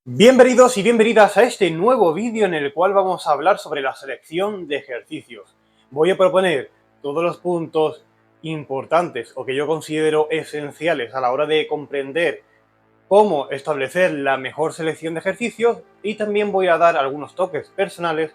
Bienvenidos y bienvenidas a este nuevo vídeo en el cual vamos a hablar sobre la selección de ejercicios. Voy a proponer todos los puntos importantes o que yo considero esenciales a la hora de comprender cómo establecer la mejor selección de ejercicios y también voy a dar algunos toques personales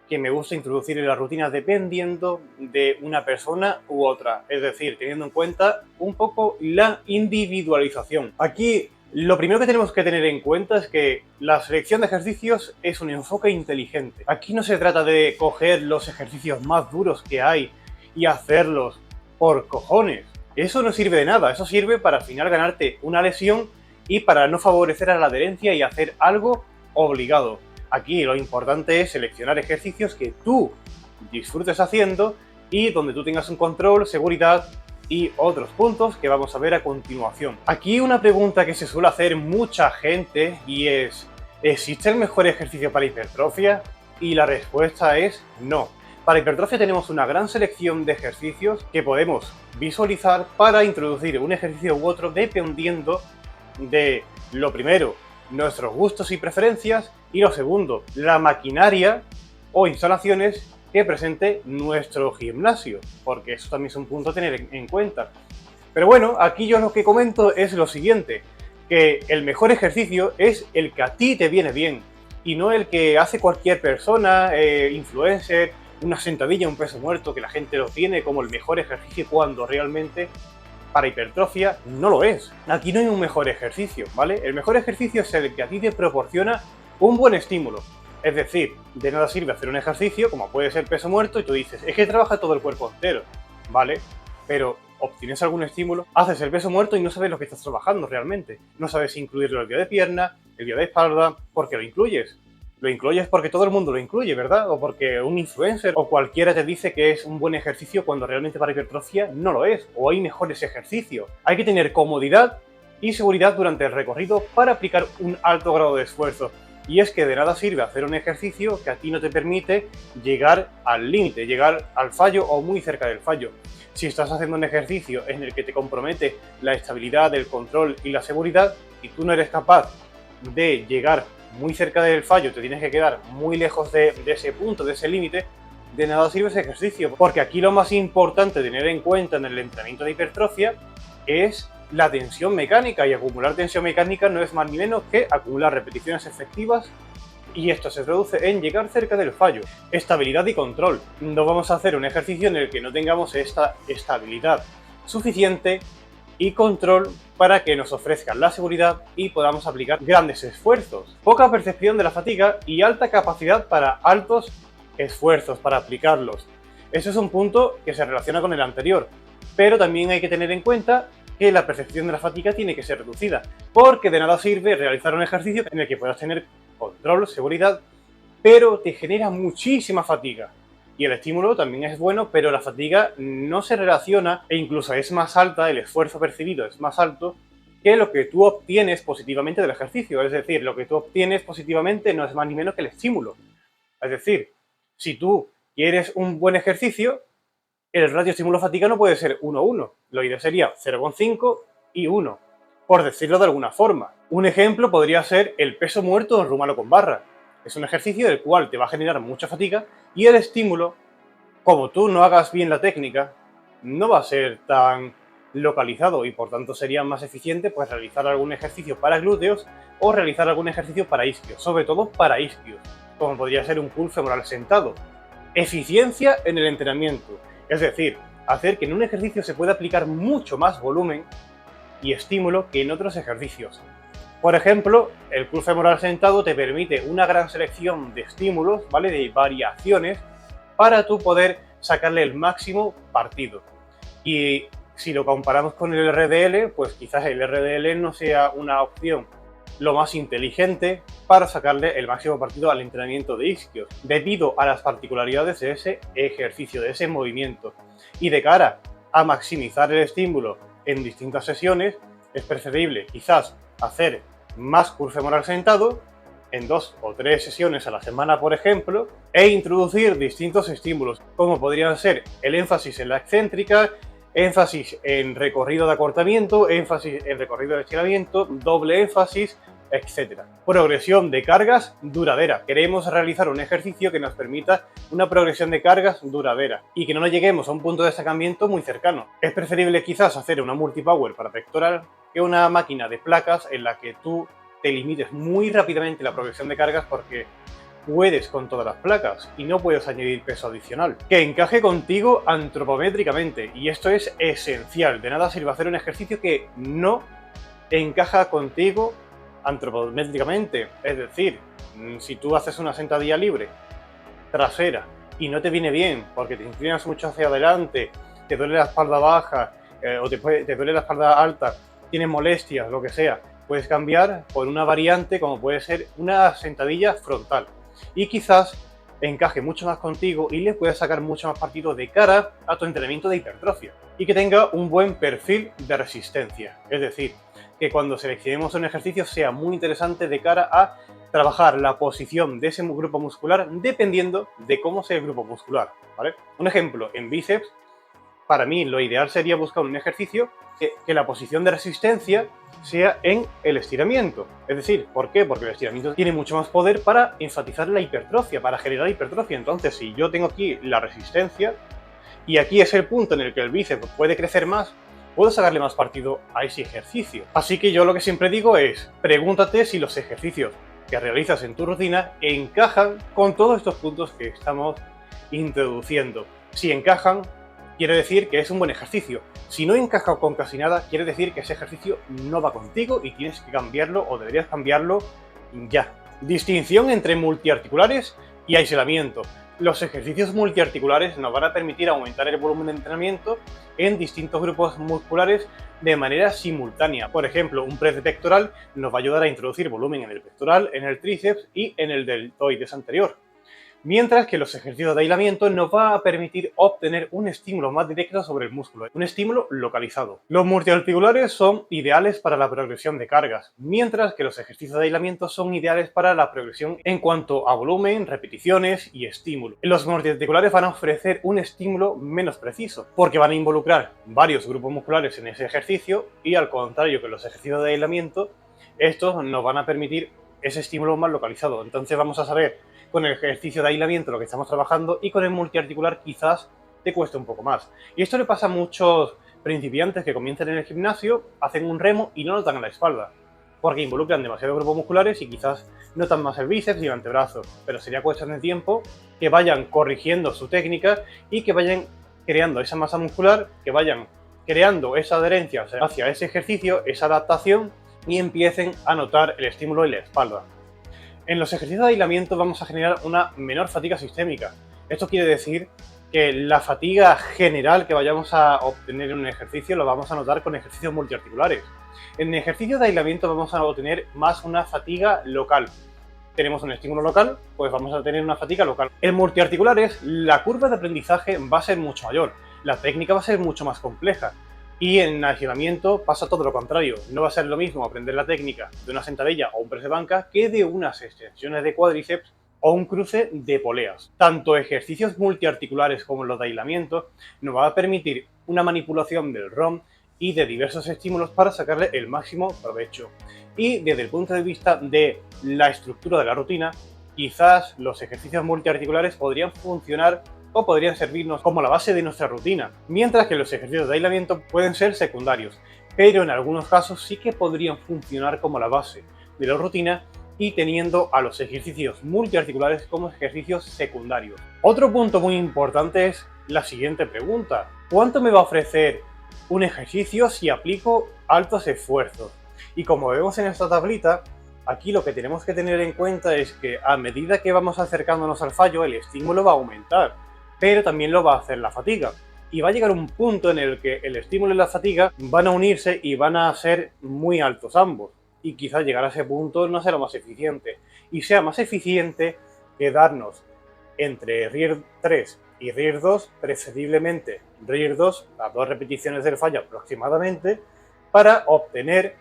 que me gusta introducir en la rutina dependiendo de una persona u otra, es decir, teniendo en cuenta un poco la individualización. Aquí lo primero que tenemos que tener en cuenta es que la selección de ejercicios es un enfoque inteligente. Aquí no se trata de coger los ejercicios más duros que hay y hacerlos por cojones. Eso no sirve de nada, eso sirve para al final ganarte una lesión y para no favorecer a la adherencia y hacer algo obligado. Aquí lo importante es seleccionar ejercicios que tú disfrutes haciendo y donde tú tengas un control, seguridad y otros puntos que vamos a ver a continuación. Aquí una pregunta que se suele hacer mucha gente y es: ¿existe el mejor ejercicio para hipertrofia? Y la respuesta es no. Para hipertrofia tenemos una gran selección de ejercicios que podemos visualizar para introducir un ejercicio u otro dependiendo de, lo primero, nuestros gustos y preferencias, y lo segundo, la maquinaria o instalaciones que presente nuestro gimnasio, porque eso también es un punto a tener en cuenta. Pero bueno, aquí yo lo que comento es lo siguiente, que el mejor ejercicio es el que a ti te viene bien y no el que hace cualquier persona, influencer, una sentadilla, un peso muerto, que la gente lo tiene como el mejor ejercicio cuando realmente para hipertrofia no lo es. Aquí no hay un mejor ejercicio, ¿vale? El mejor ejercicio es el que a ti te proporciona un buen estímulo. Es decir, de nada sirve hacer un ejercicio, como puede ser peso muerto, y tú dices, es que trabaja todo el cuerpo entero, ¿vale? Pero obtienes algún estímulo, haces el peso muerto y no sabes lo que estás trabajando realmente. No sabes si incluirlo el día de pierna, el día de espalda, ¿por qué lo incluyes? Lo incluyes porque todo el mundo lo incluye, ¿verdad? O porque un influencer o cualquiera te dice que es un buen ejercicio cuando realmente para hipertrofia no lo es, o hay mejores ejercicios. Hay que tener comodidad y seguridad durante el recorrido para aplicar un alto grado de esfuerzo. Y es que de nada sirve hacer un ejercicio que a ti no te permite llegar al límite, llegar al fallo o muy cerca del fallo. Si estás haciendo un ejercicio en el que te compromete la estabilidad, el control y la seguridad y tú no eres capaz de llegar muy cerca del fallo, te tienes que quedar muy lejos de ese punto, de ese límite, de nada sirve ese ejercicio. Porque aquí lo más importante tener en cuenta en el entrenamiento de hipertrofia es la tensión mecánica, y acumular tensión mecánica no es más ni menos que acumular repeticiones efectivas, y esto se traduce en llegar cerca del fallo. Estabilidad y control. No vamos a hacer un ejercicio en el que no tengamos esta estabilidad suficiente y control para que nos ofrezcan la seguridad y podamos aplicar grandes esfuerzos. Poca percepción de la fatiga y alta capacidad para altos esfuerzos, para aplicarlos. Eso es un punto que se relaciona con el anterior, pero también hay que tener en cuenta que la percepción de la fatiga tiene que ser reducida, porque de nada sirve realizar un ejercicio en el que puedas tener control, seguridad, pero te genera muchísima fatiga. Y el estímulo también es bueno, pero la fatiga no se relaciona e incluso es más alta, el esfuerzo percibido es más alto que lo que tú obtienes positivamente del ejercicio. Es decir, lo que tú obtienes positivamente no es más ni menos que el estímulo. Es decir, si tú quieres un buen ejercicio, el ratio estímulo-fatiga no puede ser 1:1. Lo ideal sería 0,5 y 1, por decirlo de alguna forma. Un ejemplo podría ser el peso muerto en rumano con barra. Es un ejercicio del cual te va a generar mucha fatiga y el estímulo, como tú no hagas bien la técnica, no va a ser tan localizado y por tanto sería más eficiente pues realizar algún ejercicio para glúteos o realizar algún ejercicio para isquios, sobre todo para isquios, como podría ser un pull femoral sentado. Eficiencia en el entrenamiento. Es decir, hacer que en un ejercicio se pueda aplicar mucho más volumen y estímulo que en otros ejercicios. Por ejemplo, el curl femoral sentado te permite una gran selección de estímulos, ¿vale? De variaciones, para tú poder sacarle el máximo partido. Y si lo comparamos con el RDL, pues quizás el RDL no sea una opción lo más inteligente para sacarle el máximo partido al entrenamiento de isquios, debido a las particularidades de ese ejercicio, de ese movimiento. Y de cara a maximizar el estímulo en distintas sesiones, es preferible quizás hacer más curl femoral sentado en 2 o 3 sesiones a la semana, por ejemplo, e introducir distintos estímulos, como podrían ser el énfasis en la excéntrica, énfasis en recorrido de acortamiento, énfasis en recorrido de estiramiento, doble énfasis, etc. Progresión de cargas duradera. Queremos realizar un ejercicio que nos permita una progresión de cargas duradera y que no nos lleguemos a un punto de estancamiento muy cercano. Es preferible quizás hacer una multipower para pectoral que una máquina de placas en la que tú te limites muy rápidamente la progresión de cargas porque puedes con todas las placas y no puedes añadir peso adicional. Que encaje contigo antropométricamente, y esto es esencial. De nada sirve hacer un ejercicio que no encaja contigo antropométricamente. Es decir, si tú haces una sentadilla libre trasera y no te viene bien porque te inclinas mucho hacia adelante, te duele la espalda baja o te duele la espalda alta, tienes molestias, lo que sea, puedes cambiar por una variante como puede ser una sentadilla frontal y quizás encaje mucho más contigo y le puedas sacar mucho más partido de cara a tu entrenamiento de hipertrofia y que tenga un buen perfil de resistencia. Es decir, que cuando seleccionemos un ejercicio sea muy interesante de cara a trabajar la posición de ese grupo muscular dependiendo de cómo sea el grupo muscular, ¿vale? Un ejemplo, en bíceps, para mí lo ideal sería buscar un ejercicio que la posición de resistencia sea en el estiramiento. Es decir, ¿por qué? Porque el estiramiento tiene mucho más poder para enfatizar la hipertrofia, para generar hipertrofia. Entonces, si yo tengo aquí la resistencia y aquí es el punto en el que el bíceps puede crecer más, puedo sacarle más partido a ese ejercicio. Así que yo lo que siempre digo es, pregúntate si los ejercicios que realizas en tu rutina encajan con todos estos puntos que estamos introduciendo. Si encajan, quiere decir que es un buen ejercicio. Si no encaja con casi nada, quiere decir que ese ejercicio no va contigo y tienes que cambiarlo o deberías cambiarlo ya. Distinción entre multiarticulares y aislamiento. Los ejercicios multiarticulares nos van a permitir aumentar el volumen de entrenamiento en distintos grupos musculares de manera simultánea. Por ejemplo, un press de pectoral nos va a ayudar a introducir volumen en el pectoral, en el tríceps y en el deltoides anterior. Mientras que los ejercicios de aislamiento nos va a permitir obtener un estímulo más directo sobre el músculo, un estímulo localizado. Los multiarticulares son ideales para la progresión de cargas, mientras que los ejercicios de aislamiento son ideales para la progresión en cuanto a volumen, repeticiones y estímulo. Los multiarticulares van a ofrecer un estímulo menos preciso, porque van a involucrar varios grupos musculares en ese ejercicio y al contrario que los ejercicios de aislamiento, estos nos van a permitir ese estímulo más localizado. Entonces vamos a saber con el ejercicio de aislamiento lo que estamos trabajando y con el multiarticular quizás te cueste un poco más. Y esto le pasa a muchos principiantes que comienzan en el gimnasio, hacen un remo y no notan la espalda, porque involucran demasiados grupos musculares y quizás notan más el bíceps y el antebrazo, pero sería cuestión de tiempo que vayan corrigiendo su técnica y que vayan creando esa masa muscular, que vayan creando esa adherencia hacia ese ejercicio, esa adaptación y empiecen a notar el estímulo en la espalda. En los ejercicios de aislamiento vamos a generar una menor fatiga sistémica. Esto quiere decir que la fatiga general que vayamos a obtener en un ejercicio lo vamos a notar con ejercicios multiarticulares. En ejercicios de aislamiento vamos a obtener más una fatiga local. Tenemos un estímulo local, pues vamos a tener una fatiga local. En multiarticulares, la curva de aprendizaje va a ser mucho mayor, la técnica va a ser mucho más compleja. Y en aislamiento pasa todo lo contrario. No va a ser lo mismo aprender la técnica de una sentadilla o un press de banca que de unas extensiones de cuádriceps o un cruce de poleas. Tanto ejercicios multiarticulares como los de aislamiento nos va a permitir una manipulación del ROM y de diversos estímulos para sacarle el máximo provecho. Y desde el punto de vista de la estructura de la rutina, quizás los ejercicios multiarticulares podrían funcionar o podrían servirnos como la base de nuestra rutina, mientras que los ejercicios de aislamiento pueden ser secundarios, pero en algunos casos sí que podrían funcionar como la base de la rutina y teniendo a los ejercicios multiarticulares como ejercicios secundarios. Otro punto muy importante es la siguiente pregunta: ¿cuánto me va a ofrecer un ejercicio si aplico altos esfuerzos? Y como vemos en esta tablita, aquí lo que tenemos que tener en cuenta es que a medida que vamos acercándonos al fallo, el estímulo va a aumentar, pero también lo va a hacer la fatiga. Y va a llegar un punto en el que el estímulo y la fatiga van a unirse y van a ser muy altos ambos. Y quizás llegar a ese punto no sea lo más eficiente. Y sea más eficiente quedarnos entre RIR 3 y RIR 2, preferiblemente RIR 2, las 2 repeticiones del fallo aproximadamente, para obtener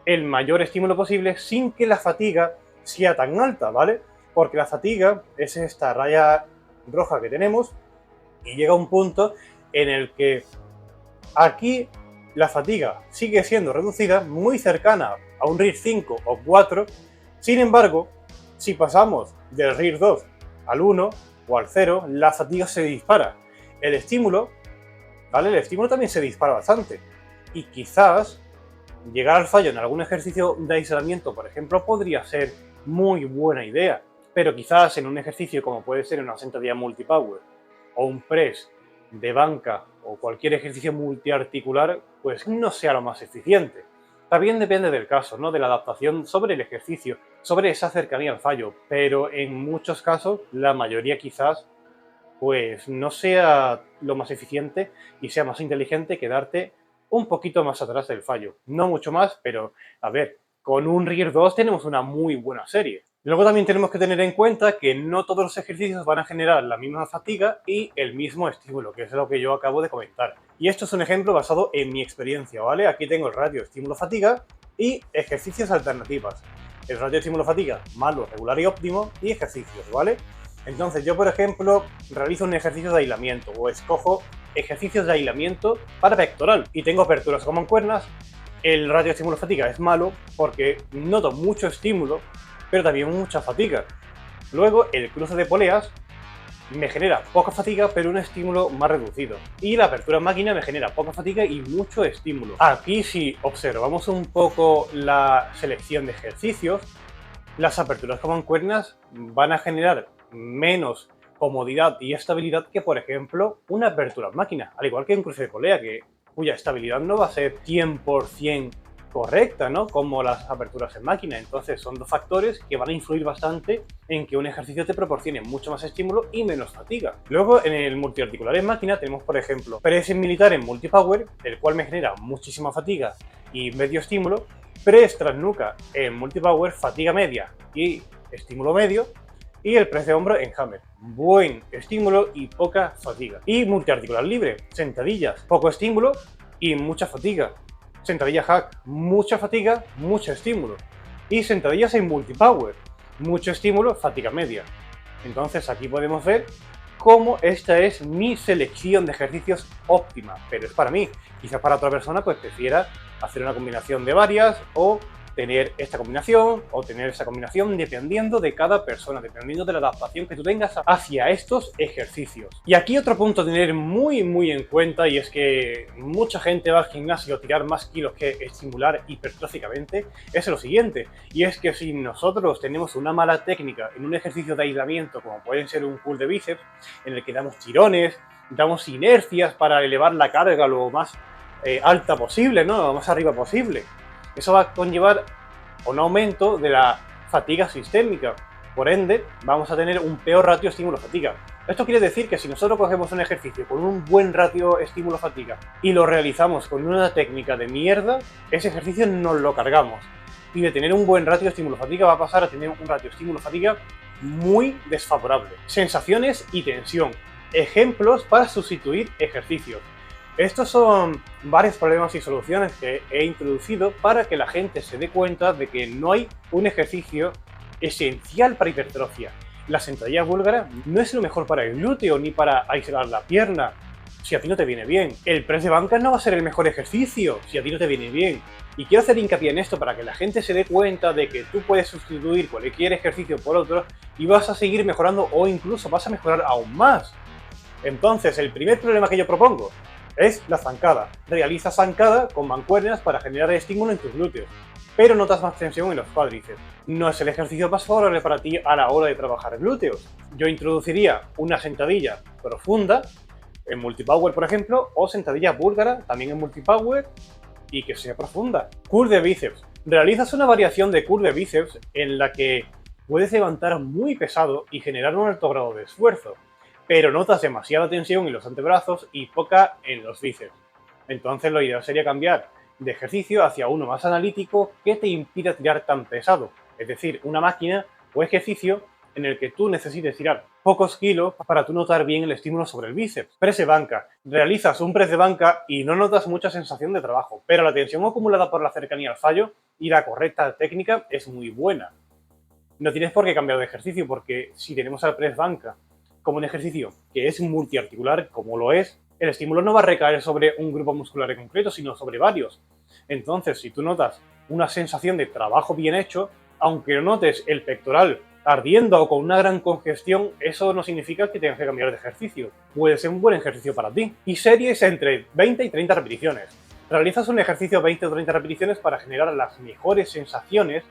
el mayor estímulo posible sin que la fatiga sea tan alta, ¿vale? Porque la fatiga es esta raya roja que tenemos y llega un punto en el que aquí la fatiga sigue siendo reducida, muy cercana a un RIR 5 o 4. Sin embargo, si pasamos del RIR 2 al 1 o al 0, la fatiga se dispara. El estímulo, ¿vale? El estímulo también se dispara bastante. Y quizás llegar al fallo en algún ejercicio de aislamiento, por ejemplo, podría ser muy buena idea. Pero quizás en un ejercicio como puede ser una sentadilla multipower o un press de banca o cualquier ejercicio multiarticular, pues no sea lo más eficiente. También depende del caso, ¿no? De la adaptación sobre el ejercicio, sobre esa cercanía al fallo, pero en muchos casos, la mayoría quizás, pues no sea lo más eficiente y sea más inteligente quedarte un poquito más atrás del fallo. No mucho más, pero a ver, con un RIR 2 tenemos una muy buena serie. Luego también tenemos que tener en cuenta que no todos los ejercicios van a generar la misma fatiga y el mismo estímulo, que es lo que yo acabo de comentar. Y esto es un ejemplo basado en mi experiencia, ¿vale? Aquí tengo el ratio estímulo-fatiga y ejercicios alternativas. El ratio estímulo-fatiga, malo, regular y óptimo, y ejercicios, ¿vale? Entonces yo, por ejemplo, realizo un ejercicio de aislamiento o escojo ejercicios de aislamiento para pectoral y tengo aperturas con mancuernas. El ratio estímulo-fatiga es malo porque noto mucho estímulo, pero también mucha fatiga. Luego, el cruce de poleas me genera poca fatiga, pero un estímulo más reducido. Y la apertura en máquina me genera poca fatiga y mucho estímulo. Aquí, si observamos un poco la selección de ejercicios, las aperturas con mancuernas van a generar menos comodidad y estabilidad que, por ejemplo, una apertura en máquina. Al igual que un cruce de polea, cuya estabilidad no va a ser 100% correcta, ¿no? Como las aperturas en máquina. Entonces son dos factores que van a influir bastante en que un ejercicio te proporcione mucho más estímulo y menos fatiga. Luego, en el multiarticular en máquina tenemos, por ejemplo, press militar en multipower, el cual me genera muchísima fatiga y medio estímulo. Press tras nuca en multipower, fatiga media y estímulo medio. Y el press de hombro en hammer, buen estímulo y poca fatiga. Y multiarticular libre, sentadillas, poco estímulo y mucha fatiga. Sentadilla hack, mucha fatiga, mucho estímulo. Y sentadillas en multipower, mucho estímulo, fatiga media. Entonces aquí podemos ver cómo esta es mi selección de ejercicios óptima, pero es para mí. Quizás para otra persona pues prefiera hacer una combinación de varias o tener esta combinación o tener esa combinación dependiendo de cada persona, dependiendo de la adaptación que tú tengas hacia estos ejercicios. Y aquí otro punto a tener muy en cuenta, y es que mucha gente va al gimnasio a tirar más kilos que estimular hipertróficamente, es lo siguiente, y es que si nosotros tenemos una mala técnica en un ejercicio de aislamiento, como pueden ser un curl de bíceps, en el que damos tirones, damos inercias para elevar la carga lo más alta posible, ¿no? Lo más arriba posible. Eso va a conllevar un aumento de la fatiga sistémica. Por ende, vamos a tener un peor ratio estímulo-fatiga. Esto quiere decir que si nosotros cogemos un ejercicio con un buen ratio estímulo-fatiga y lo realizamos con una técnica de mierda, ese ejercicio nos lo cargamos. Y de tener un buen ratio estímulo-fatiga va a pasar a tener un ratio estímulo-fatiga muy desfavorable. Sensaciones y tensión. Ejemplos para sustituir ejercicios. Estos son varios problemas y soluciones que he introducido para que la gente se dé cuenta de que no hay un ejercicio esencial para hipertrofia. La sentadilla búlgara no es lo mejor para el glúteo ni para aislar la pierna, si a ti no te viene bien. El press de banca no va a ser el mejor ejercicio, si a ti no te viene bien. Y quiero hacer hincapié en esto para que la gente se dé cuenta de que tú puedes sustituir cualquier ejercicio por otro y vas a seguir mejorando o incluso vas a mejorar aún más. Entonces, el primer problema que yo propongo es la zancada. Realiza zancada con mancuernas para generar estímulo en tus glúteos, pero notas más tensión en los cuádriceps. No es el ejercicio más favorable para ti a la hora de trabajar glúteos. Yo introduciría una sentadilla profunda en multipower, por ejemplo, o sentadilla búlgara también en multipower y que sea profunda. Curl de bíceps. Realizas una variación de curl de bíceps en la que puedes levantar muy pesado y generar un alto grado de esfuerzo, pero notas demasiada tensión en los antebrazos y poca en los bíceps. Entonces lo ideal sería cambiar de ejercicio hacia uno más analítico que te impida tirar tan pesado, es decir, una máquina o ejercicio en el que tú necesites tirar pocos kilos para tú notar bien el estímulo sobre el bíceps. Press de banca. Realizas un press de banca y no notas mucha sensación de trabajo, pero la tensión acumulada por la cercanía al fallo y la correcta técnica es muy buena. No tienes por qué cambiar de ejercicio, porque si tenemos al press banca como un ejercicio que es multiarticular, como lo es, el estímulo no va a recaer sobre un grupo muscular en concreto, sino sobre varios. Entonces, si tú notas una sensación de trabajo bien hecho, aunque no notes el pectoral ardiendo o con una gran congestión, eso no significa que tengas que cambiar de ejercicio. Puede ser un buen ejercicio para ti. Y series entre 20 y 30 repeticiones. Realizas un ejercicio 20 o 30 repeticiones para generar las mejores sensaciones,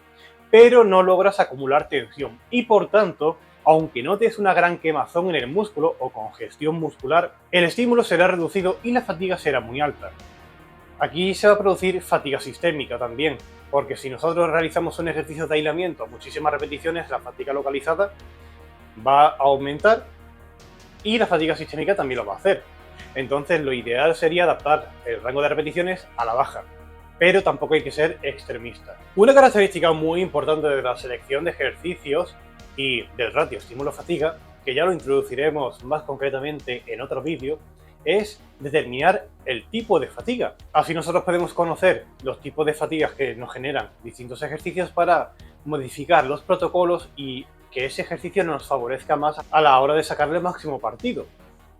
pero no logras acumular tensión. Y por tanto, aunque notes una gran quemazón en el músculo o congestión muscular, el estímulo será reducido y la fatiga será muy alta. Aquí se va a producir fatiga sistémica también, porque si nosotros realizamos un ejercicio de aislamiento, muchísimas repeticiones, la fatiga localizada va a aumentar y la fatiga sistémica también lo va a hacer. Entonces lo ideal sería adaptar el rango de repeticiones a la baja, pero tampoco hay que ser extremista. Una característica muy importante de la selección de ejercicios y del ratio estímulo-fatiga, que ya lo introduciremos más concretamente en otro vídeo, es determinar el tipo de fatiga. Así nosotros podemos conocer los tipos de fatigas que nos generan distintos ejercicios para modificar los protocolos y que ese ejercicio nos favorezca más a la hora de sacarle el máximo partido.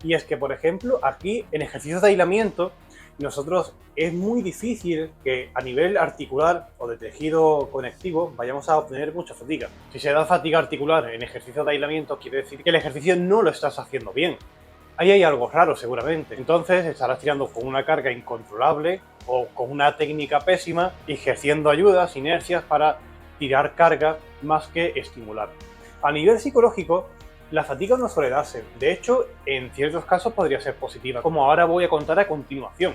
Y es que, por ejemplo, aquí en ejercicios de aislamiento, nosotros es muy difícil que a nivel articular o de tejido conectivo vayamos a obtener mucha fatiga. Si se da fatiga articular en ejercicios de aislamiento, quiere decir que el ejercicio no lo estás haciendo bien. Ahí hay algo raro seguramente. Entonces estarás tirando con una carga incontrolable o con una técnica pésima, ejerciendo ayudas, inercias para tirar carga más que estimular. A nivel psicológico, la fatiga no suele darse. De hecho, en ciertos casos podría ser positiva, como ahora voy a contar a continuación.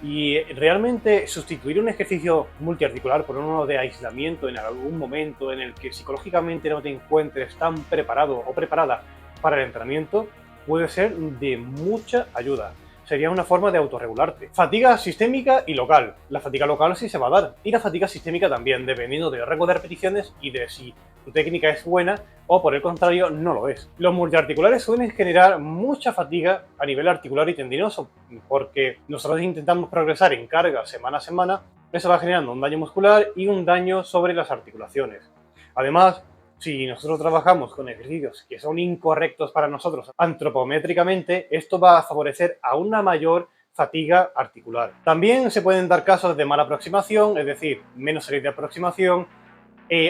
Y realmente sustituir un ejercicio multiarticular por uno de aislamiento en algún momento en el que psicológicamente no te encuentres tan preparado o preparada para el entrenamiento puede ser de mucha ayuda. Sería una forma de autorregularte. Fatiga sistémica y local. La fatiga local sí se va a dar. Y la fatiga sistémica también, dependiendo del rango de repeticiones y de si tu técnica es buena o por el contrario no lo es. Los multiarticulares suelen generar mucha fatiga a nivel articular y tendinoso, porque nosotros intentamos progresar en carga semana a semana. Eso va generando un daño muscular y un daño sobre las articulaciones. Además, si nosotros trabajamos con ejercicios que son incorrectos para nosotros antropométricamente, esto va a favorecer a una mayor fatiga articular. También se pueden dar casos de mala aproximación, es decir, menos series de aproximación,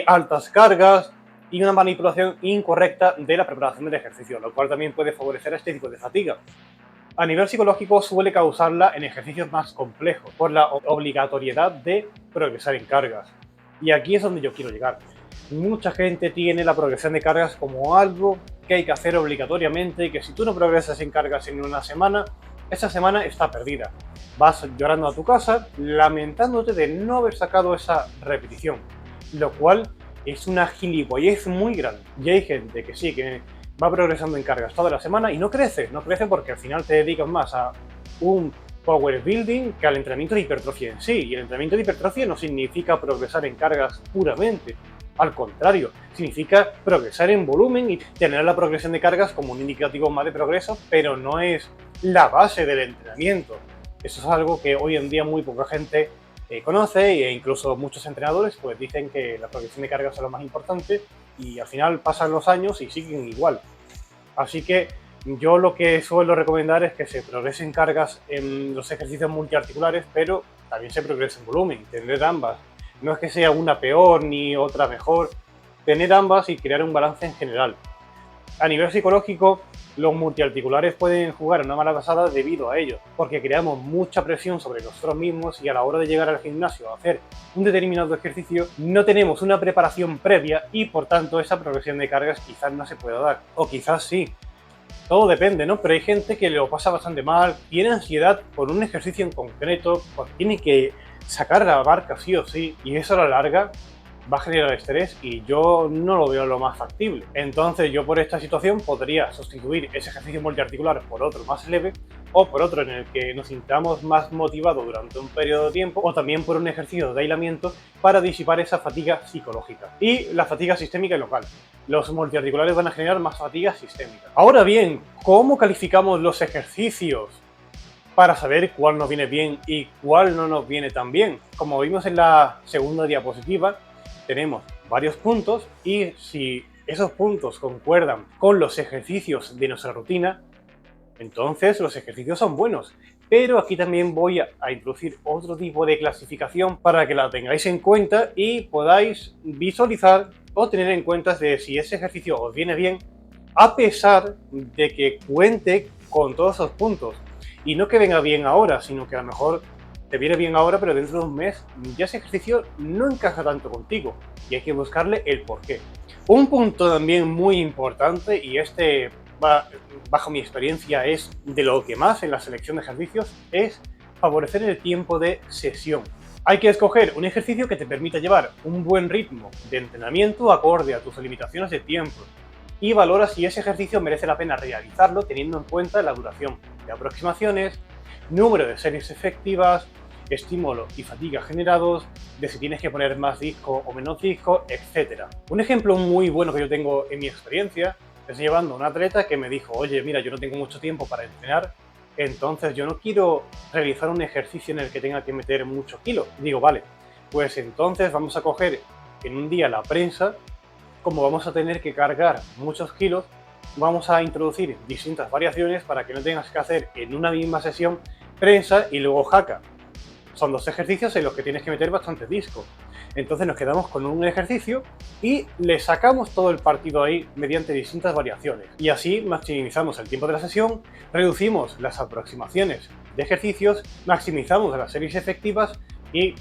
altas cargas y una manipulación incorrecta de la preparación del ejercicio, lo cual también puede favorecer a este tipo de fatiga. A nivel psicológico suele causarla en ejercicios más complejos, por la obligatoriedad de progresar en cargas. Y aquí es donde yo quiero llegar. Mucha gente tiene la progresión de cargas como algo que hay que hacer obligatoriamente y que si tú no progresas en cargas en una semana, esa semana está perdida. Vas llorando a tu casa, lamentándote de no haber sacado esa repetición, lo cual es una gilipollez muy grande. Y hay gente que sí, que va progresando en cargas toda la semana y no crece porque al final te dedicas más a un power building que al entrenamiento de hipertrofia en sí. Y el entrenamiento de hipertrofia no significa progresar en cargas puramente. Al contrario, significa progresar en volumen y tener la progresión de cargas como un indicativo más de progreso, pero no es la base del entrenamiento. Eso es algo que hoy en día muy poca gente conoce e incluso muchos entrenadores pues dicen que la progresión de cargas es lo más importante y al final pasan los años y siguen igual. Así que yo lo que suelo recomendar es que se progresen cargas en los ejercicios multiarticulares, pero también se progrese en volumen, tener ambas. No es que sea una peor ni otra mejor, tener ambas y crear un balance en general. A nivel psicológico, los multiarticulares pueden jugar una mala pasada debido a ello, porque creamos mucha presión sobre nosotros mismos y a la hora de llegar al gimnasio a hacer un determinado ejercicio no tenemos una preparación previa y por tanto esa progresión de cargas quizás no se pueda dar, o quizás sí. Todo depende, ¿no? Pero hay gente que lo pasa bastante mal, tiene ansiedad por un ejercicio en concreto, porque tiene que sacar la barca sí o sí, y eso a la larga va a generar estrés y yo no lo veo lo más factible. Entonces yo por esta situación podría sustituir ese ejercicio multiarticular por otro más leve o por otro en el que nos sintamos más motivados durante un periodo de tiempo o también por un ejercicio de aislamiento para disipar esa fatiga psicológica. Y la fatiga sistémica y local. Los multiarticulares van a generar más fatiga sistémica. Ahora bien, ¿cómo calificamos los ejercicios para saber cuál nos viene bien y cuál no nos viene tan bien? Como vimos en la segunda diapositiva, tenemos varios puntos y si esos puntos concuerdan con los ejercicios de nuestra rutina, Entonces los ejercicios son buenos, pero aquí también voy a introducir otro tipo de clasificación para que la tengáis en cuenta y podáis visualizar o tener en cuenta de si ese ejercicio os viene bien, a pesar de que cuente con todos esos puntos. Y no que venga bien ahora, sino que a lo mejor te viene bien ahora, pero dentro de un mes ya ese ejercicio no encaja tanto contigo y hay que buscarle el porqué. Un punto también muy importante, y este bajo mi experiencia es de lo que más en la selección de ejercicios, es favorecer el tiempo de sesión. Hay que escoger un ejercicio que te permita llevar un buen ritmo de entrenamiento acorde a tus limitaciones de tiempo y valora si ese ejercicio merece la pena realizarlo teniendo en cuenta la duración de aproximaciones, número de series efectivas, estímulo y fatiga generados, de si tienes que poner más disco o menos disco, etc. Un ejemplo muy bueno que yo tengo en mi experiencia es llevando a un atleta que me dijo, oye, mira, yo no tengo mucho tiempo para entrenar, entonces yo no quiero realizar un ejercicio en el que tenga que meter muchos kilos. Digo, vale, pues entonces vamos a coger en un día la prensa, como vamos a tener que cargar muchos kilos, vamos a introducir distintas variaciones para que no tengas que hacer en una misma sesión prensa y luego jaca. Son dos ejercicios en los que tienes que meter bastante disco. Entonces nos quedamos con un ejercicio y le sacamos todo el partido ahí mediante distintas variaciones. Y así maximizamos el tiempo de la sesión, reducimos las aproximaciones de ejercicios, maximizamos las series efectivas y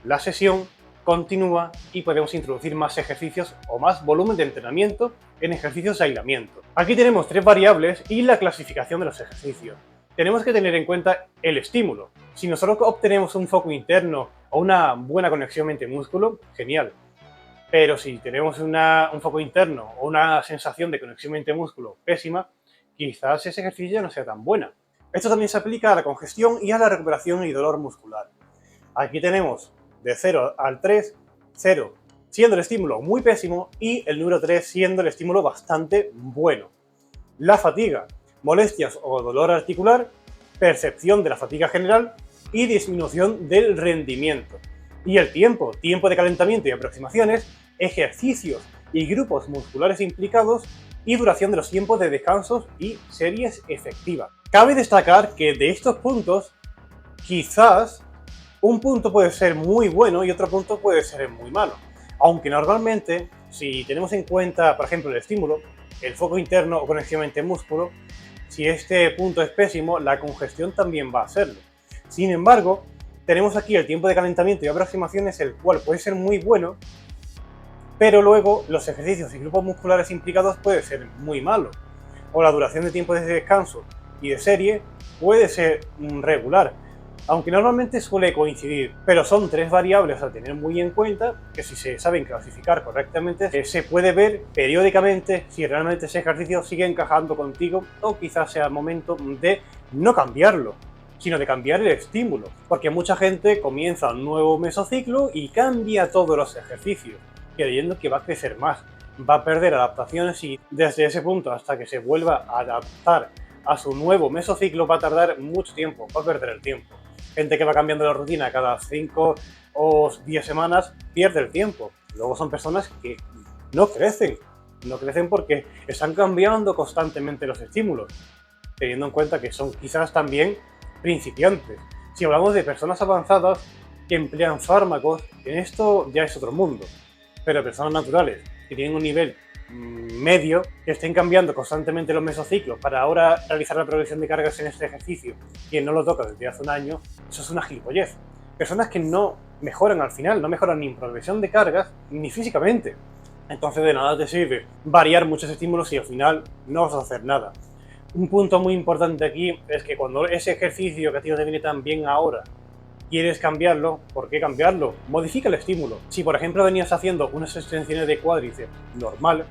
la sesión continúa y podemos introducir más ejercicios o más volumen de entrenamiento en ejercicios de aislamiento. Aquí tenemos tres variables y la clasificación de los ejercicios. Tenemos que tener en cuenta el estímulo. Si nosotros obtenemos un foco interno o una buena conexión mente-músculo, genial. Pero si tenemos un foco interno o una sensación de conexión mente-músculo pésima, quizás ese ejercicio no sea tan buena. Esto también se aplica a la congestión y a la recuperación y dolor muscular. Aquí tenemos de 0 al 3, 0 siendo el estímulo muy pésimo y el número 3 siendo el estímulo bastante bueno. La fatiga, molestias o dolor articular, percepción de la fatiga general y disminución del rendimiento. Y el tiempo de calentamiento y aproximaciones, ejercicios y grupos musculares implicados y duración de los tiempos de descansos y series efectivas. Cabe destacar que de estos puntos, quizás un punto puede ser muy bueno y otro punto puede ser muy malo. Aunque normalmente, si tenemos en cuenta, por ejemplo, el estímulo, el foco interno o conexión mente-músculo, si este punto es pésimo, la congestión también va a serlo. Sin embargo, tenemos aquí el tiempo de calentamiento y aproximaciones, el cual puede ser muy bueno, pero luego los ejercicios y grupos musculares implicados puede ser muy malo. O la duración de tiempo de descanso y de serie puede ser regular, aunque normalmente suele coincidir, pero son tres variables a tener muy en cuenta que si se saben clasificar correctamente se puede ver periódicamente si realmente ese ejercicio sigue encajando contigo o quizás sea el momento de no cambiarlo, sino de cambiar el estímulo, porque mucha gente comienza un nuevo mesociclo y cambia todos los ejercicios, creyendo que va a crecer más, va a perder adaptaciones y desde ese punto hasta que se vuelva a adaptar a su nuevo mesociclo va a tardar mucho tiempo, va a perder el tiempo. Gente que va cambiando la rutina cada 5 o 10 semanas pierde el tiempo. Luego son personas que no crecen porque están cambiando constantemente los estímulos, teniendo en cuenta que son quizás también principiantes. Si hablamos de personas avanzadas que emplean fármacos, en esto ya es otro mundo, pero personas naturales que tienen un nivel medio, que estén cambiando constantemente los mesociclos para ahora realizar la progresión de cargas en este ejercicio, quien no lo toca desde hace un año, eso es una gilipollez. Personas que no mejoran al final, no mejoran ni en progresión de cargas ni físicamente. Entonces de nada te sirve variar muchos estímulos y al final no vas a hacer nada. Un punto muy importante aquí es que cuando ese ejercicio que a ti no te viene tan bien ahora, quieres cambiarlo, ¿por qué cambiarlo? Modifica el estímulo. Si por ejemplo venías haciendo unas extensiones de cuádriceps normal,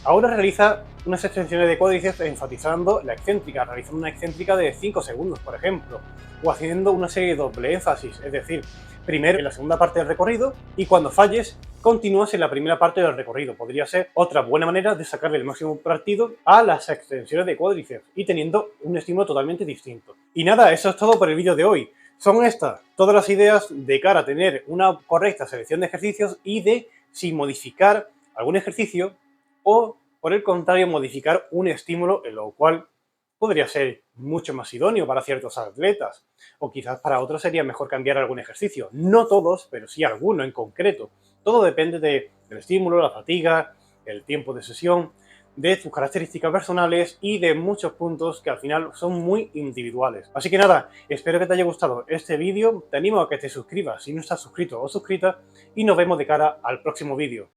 ahora realiza unas extensiones de cuádriceps enfatizando la excéntrica, realizando una excéntrica de 5 segundos, por ejemplo, o haciendo una serie de doble énfasis, es decir, primero en la segunda parte del recorrido y cuando falles, continúas en la primera parte del recorrido. Podría ser otra buena manera de sacarle el máximo partido a las extensiones de cuádriceps y teniendo un estímulo totalmente distinto. Y nada, eso es todo por el vídeo de hoy. Son estas todas las ideas de cara a tener una correcta selección de ejercicios y de si modificar algún ejercicio o, por el contrario, modificar un estímulo en lo cual podría ser mucho más idóneo para ciertos atletas, o quizás para otros sería mejor cambiar algún ejercicio. No todos, pero sí alguno en concreto. Todo depende del estímulo, la fatiga, el tiempo de sesión, de tus características personales y de muchos puntos que al final son muy individuales. Así que nada, espero que te haya gustado este vídeo, te animo a que te suscribas si no estás suscrito o suscrita y nos vemos de cara al próximo vídeo.